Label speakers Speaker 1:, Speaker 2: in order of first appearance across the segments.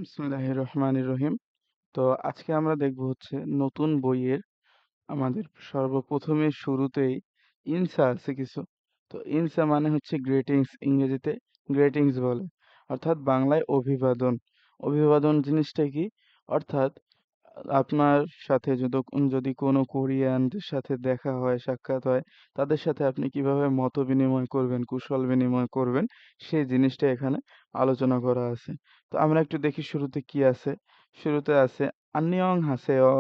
Speaker 1: বিসমিল্লাহির রহমানির রহিম। তো আজকে আমরা দেখব হচ্ছে নতুন বইয়ের আমাদের সর্বপ্রথমে শুরুতেই ইনসা আছে কিছু। তো ইনসা মানে হচ্ছে গ্রিটিংস, ইংরেজিতে গ্রিটিংস বলে। অর্থাৎ বাংলায় অভিবাদন। অভিবাদন জিনিসটা কি? অর্থাৎ আপনার সাথে যদি কোনো কোরিয়ানদের সাথে দেখা হয়, সাক্ষাৎ হয়, তাদের সাথে আপনি কিভাবে মতবিনিময় করবেন, কুশল বিনিময় করবেন, সেই জিনিসটা এখানে আলোচনা করা আছে। তো আমরা একটু দেখি শুরুতে কি আছে। শুরুতে আছে আন্নিয়ং হাসেও।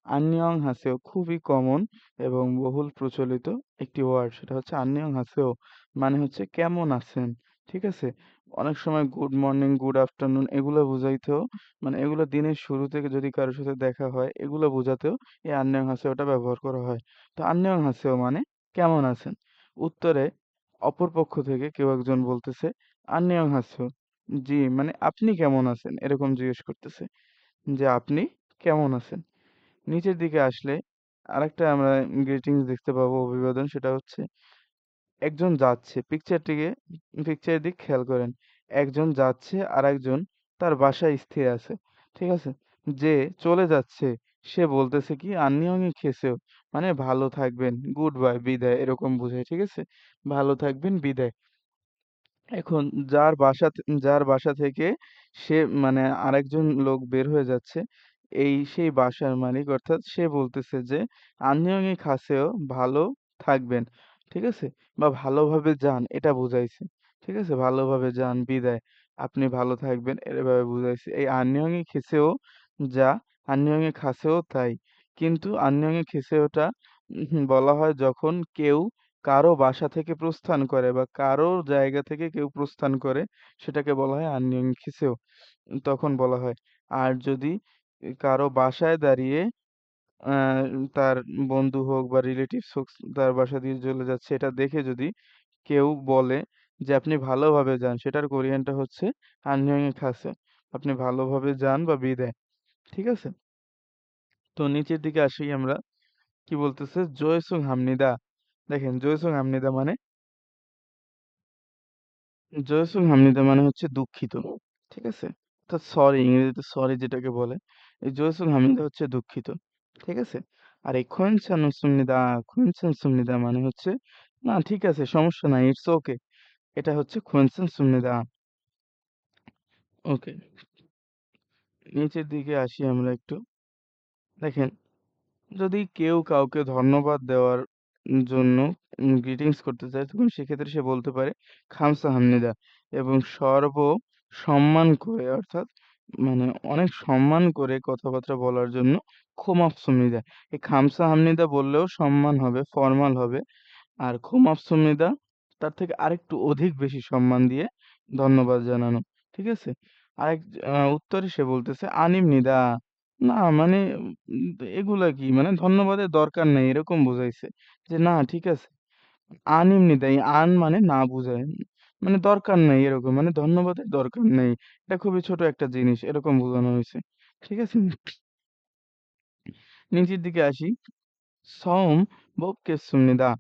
Speaker 1: আন্নিয়ং হাসেও খুবই কমন এবং বহুল প্রচলিত একটি ওয়ার্ড। সেটা হচ্ছে আন্নিয়ং হাসেও মানে হচ্ছে কেমন আছেন? ঠিক আছে? অনেক সময় গুড মর্নিং, গুড আফটারনুন এগুলো বুঝাইতেও মানে এগুলো দিনের শুরু থেকে যদি কারোর সাথে দেখা হয় এগুলো বোঝাতেও এই আন্নেয়ং হাসেওটা ব্যবহার করা হয়। তো আন্নেয়ং হাসেও মানে কেমন আছেন? উত্তরে অপর পক্ষ থেকে কেউ একজন বলতেছে আন্নেয়ং হাসেও, জি মানে আপনি কেমন আছেন এরকম জিজ্ঞেস করতেছে যে আপনি কেমন আছেন। নিচের দিকে আসলে আরেকটা আমরা গ্রিটিংস দেখতে পাবো, অভিবাদন, সেটা হচ্ছে একজন যাচ্ছে, পিকচারের দিক খেয়াল করেন। একজন যাচ্ছে আর একজন তার বাসায় স্থির আছে। ঠিক আছে? যে চলে যাচ্ছে সে বলতেছে কি আন্নিয়ংই খেসেও মানে ভালো থাকবেন, গুড বাই, বিদায় এরকম বোঝায়। ঠিক আছে? ভালো থাকবেন, বিদায়। এখন যার বাসা থেকে সে মানে আরেকজন লোক বের হয়ে যাচ্ছে, সেই বাসার মালিক অর্থাৎ সে বলতেছে যে আননিয়ংই খাসেও ভালো থাকবেন। ঠিক আছে? বা ভালোভাবে যান এটা বুঝাইছে। ঠিক আছে? ভালোভাবে যান, বিদায়। আপনি ভালো থাকবেন এভাবে বুঝাইছে। এই আননিয়ংই খেসেও যা, আননিয়ংই খাসেও তাই। কিন্তু আননিয়ংই খেসেওটা বলা হয় যখন কেউ কারো বাসা থেকে প্রস্থান করে বা কারো জায়গা থেকে কেউ প্রস্থান করে, সেটাকে বলা হয় আনইয়ংখিসেও, তখন বলা হয়। আর যদি কারো বাসায় দাঁড়িয়ে তার বন্ধু হোক বা রিলেটিভস হোক তার বাসা দিয়ে চলে যাচ্ছে এটা দেখে যদি কেউ বলে যে আপনি ভালোভাবে যান, সেটার কোরিয়ানটা হচ্ছে আনইয়ংখাসে, আপনি ভালোভাবে যান বা বিদায়। ঠিক আছে? তো নিচের দিকে আসি আমরা, কি বলতেছে জয়সুং হামনিদা। দেখেন জয়সুং হামনিদা মানে, জয়সুং হামনিদা মানে হচ্ছে দুঃখিত। ঠিক আছে? অর্থাৎ সরি, ইংরেজিতে সরি যেটাকে বলে। এই জয়সুং হামনিদা হচ্ছে দুঃখিত। ঠিক আছে? আর এই খোয়েনসান সুমনিদা মানে হচ্ছে না ঠিক আছে, সমস্যা নাই, ইটস ওকে। এটা হচ্ছে খোয়েনসান সুমনিদা। ওকে। নিচের দিকে আসি আমরা একটু। দেখেন যদি কেউ কাউকে ধন্যবাদ দেওয়ার জন্য গ্রিটিংস করতে চায় তখন সেক্ষেত্রে সে বলতে পারে খামসা হামনিদা, এবং সম্মান করে অর্থাৎ মানে অনেক সম্মান করে কথাবার্তা বলার জন্য খোমাফসুমনিদা। এই খামসা হামনিদা বললেও সম্মান হবে, ফর্মাল হবে। আর খোমাফসুমনিদা তার থেকে আরেকটু অধিক বেশি সম্মান দিয়ে ধন্যবাদ জানানো। ঠিক আছে? আরেক উত্তরে সে বলতেছে আনিমনিদা, না মানে এগুলা কি মানে ধন্যবাদের দরকার নেই এরকম বুঝাইছে। যে না ঠিক আছে। আনিমনিদা, এই আন মানে না বুঝায়। মানে দরকার নেই এরকম, মানে ধন্যবাদের দরকার নেই। এটা খুবই ছোট একটা জিনিস এরকম বোঝানো হয়েছে। ঠিক আছে? নিচের দিকে আসি। সওম 봅겠습니다।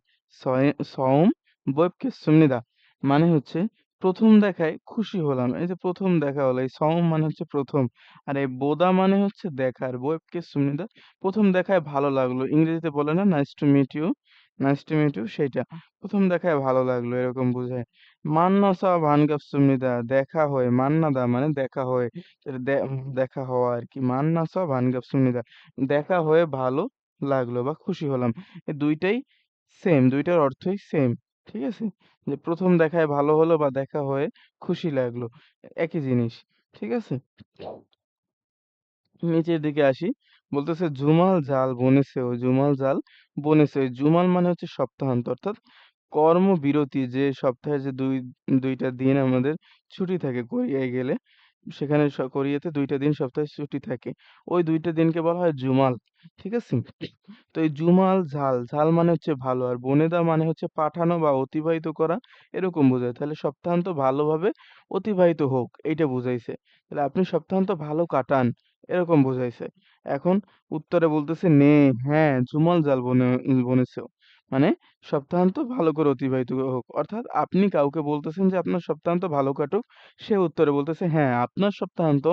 Speaker 1: সওম 봅겠습니다 মানে হচ্ছে প্রথম দেখায় খুশি হলাম। এই যে প্রথম দেখা হলো, এই সওম মানে হচ্ছে প্রথম, আর এই বোদা মানে হচ্ছে দেখার, 봅겠습니다 প্রথম দেখায় ভালো লাগলো। ইংরেজিতে বলে না nice to meet you, nice to meet you, সেইটা প্রথম দেখায় ভালো লাগলো এরকম বোঝায়। 만나서 반갑습니다 দেখা হয়, মান্নাদা মানে দেখা হয়, তাহলে দেখা হওয়া আর কি। 만나서 반갑습니다 দেখা হয়ে ভালো লাগলো বা খুশি হলাম। এই ২ টাই সেম, ২ টার অর্থই সেম। ঠিক আছে? যে প্রথম দেখায় ভালো হলো বা দেখা হয়ে খুশি লাগলো। একই জিনিস। ঠিক আছে? নিচের দিকে আসি। বলতেছে জুমাল জাল বনেছেও, জুমাল জাল বনেছে। জুমাল মানে হচ্ছে সপ্তাহান্ত অর্থাৎ কর্মবিরতি, যে সপ্তাহে যে ২ টা দিন আমাদের ছুটি থাকে কোরিয়ায় গেলে। সেখানে কোরিয়াতে ২ টা দিন সপ্তাহে ছুটি থাকে। ওই ২ টা দিনকে বলা হয় জুমাল। ঠিক আছে? তো এই জুমাল ঝাল মানে হচ্ছে ভালো, আর বনেদা মানে হচ্ছে পাঠানো বা অতিবাহিত করা এরকম বোঝায়। তাহলে সপ্তাহান্ত ভালোভাবে অতিবাহিত হোক এইটা বুঝাইছে। তাহলে আপনি সপ্তাহান্ত ভালো কাটান এরকম বুঝাইছে। এখন উত্তরে বলতেছে নে, হ্যাঁ জুমাল বনেছেও মানে সপ্তাহান্ত ভালো করে অতিবাহিত হোক। অর্থাৎ আপনি কাউকে বলতেছেন যে আপনার সপ্তাহান্ত ভালো কাটুক, সে উত্তরে বলতেছে হ্যাঁ আপনার সপ্তাহান্ত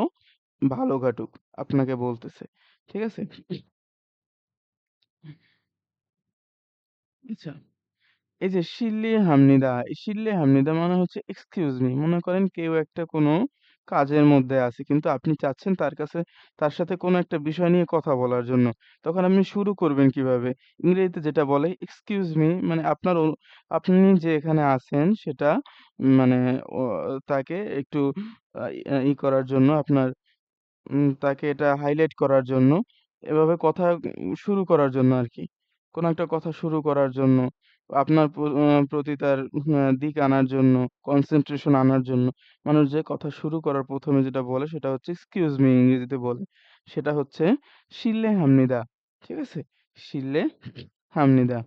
Speaker 1: ভালো কাটুক আপনাকে বলতেছে। ঠিক আছে? আচ্ছা। এই যে শিল্লি হামনিদা, এই শিল্লি হামনিদা মানে হচ্ছে এক্সকিউজ মি। মনে করেন কেউ একটা কোনো কাজের মধ্যে আছে কিন্তু আপনি চাচ্ছেন তার সাথে কোনো একটা বিষয় নিয়ে কথা বলার জন্য। তখন আপনি শুরু করবেন কিভাবে? ইংরেজিতে যেটা বলে এক্সকিউজ মি মানে আপনি যে এখানে আছেন সেটা মানে ও তাকে একটু করার জন্য তাকে এটা হাইলাইট করার জন্য এভাবে কথা শুরু করার জন্য আরকি। কোনো একটা কথা শুরু করার জন্য আপনার প্রতি তার দিক আনার জন্য, কনসেনট্রেশন আনার জন্য মানুষ যে কথা শুরু করার ১ম এ যেটা বলে সেটা হচ্ছে এক্সকিউজ মি ইংরেজিতে বলে। সেটা হচ্ছে শিল্লে হামনিদা। ঠিক আছে? শিল্লে হামনিদা।